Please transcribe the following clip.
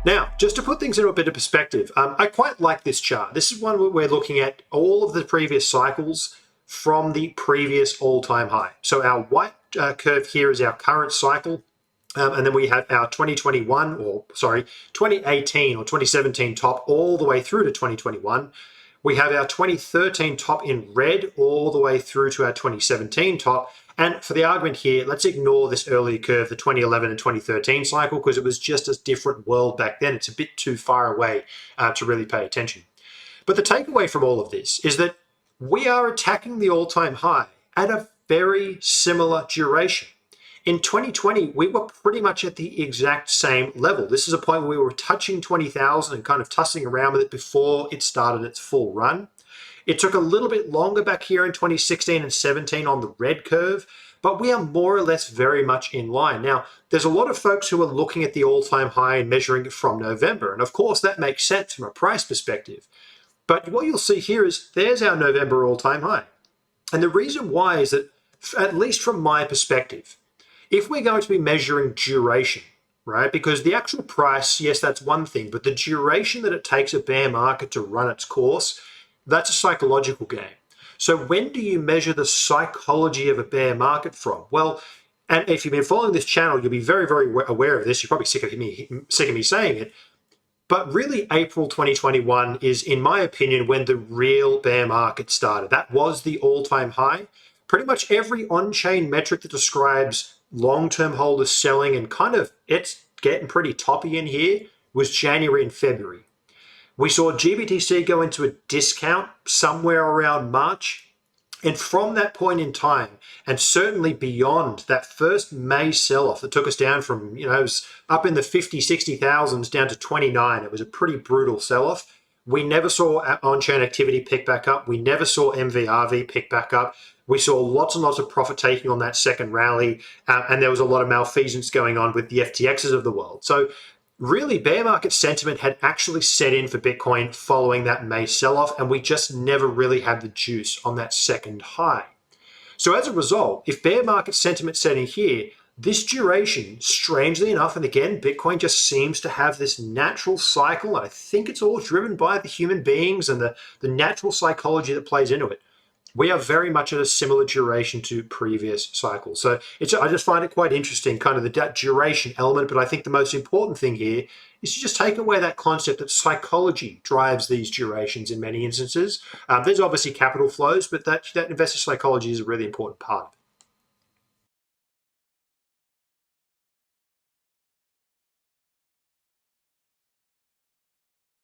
Now, just to put things into a bit of perspective, I quite like this chart. This is one where we're looking at all of the previous cycles from the previous all-time high. So our white curve here is our current cycle. And then we have our 2018 or 2017 top all the way through to 2021. We have our 2013 top in red all the way through to our 2017 top. And for the argument here, let's ignore this earlier curve, the 2011 and 2013 cycle, because it was just a different world back then. It's a bit too far away to really pay attention. But the takeaway from all of this is that we are attacking the all-time high at a very similar duration. In 2020, we were pretty much at the exact same level. This is a point where we were touching 20,000 and kind of tussling around with it before it started its full run. It took a little bit longer back here in 2016 and 17 on the red curve, but we are more or less very much in line. Now, there's a lot of folks who are looking at the all-time high and measuring it from November, and of course that makes sense from a price perspective. But what you'll see here is there's our November all-time high. And the reason why is that, at least from my perspective, if we're going to be measuring duration, right, because the actual price, yes, that's one thing, but the duration that it takes a bear market to run its course, that's a psychological game. So when do you measure the psychology of a bear market from? Well, and if you've been following this channel, you'll be very, very aware of this. You're probably sick of me saying it. But really, April 2021 is, in my opinion, when the real bear market started. That was the all-time high. Pretty much every on-chain metric that describes long-term holders selling and kind of it's getting pretty toppy in here was January and February. We saw GBTC go into a discount somewhere around March. And from that point in time, and certainly beyond that first May sell-off that took us down from, it was up in the 50, 60,000s down to 29. It was a pretty brutal sell-off. We never saw on-chain activity pick back up. We never saw MVRV pick back up. We saw lots and lots of profit taking on that second rally, and there was a lot of malfeasance going on with the FTXs of the world. So really, bear market sentiment had actually set in for Bitcoin following that May sell-off, and we just never really had the juice on that second high. So as a result, if bear market sentiment set in here, this duration, strangely enough, and again, Bitcoin just seems to have this natural cycle, and I think it's all driven by the human beings and the natural psychology that plays into it. We are very much at a similar duration to previous cycles. So I just find it quite interesting, kind of the duration element, but I think the most important thing here is to just take away that concept that psychology drives these durations in many instances. There's obviously capital flows, but that investor psychology is a really important part of it.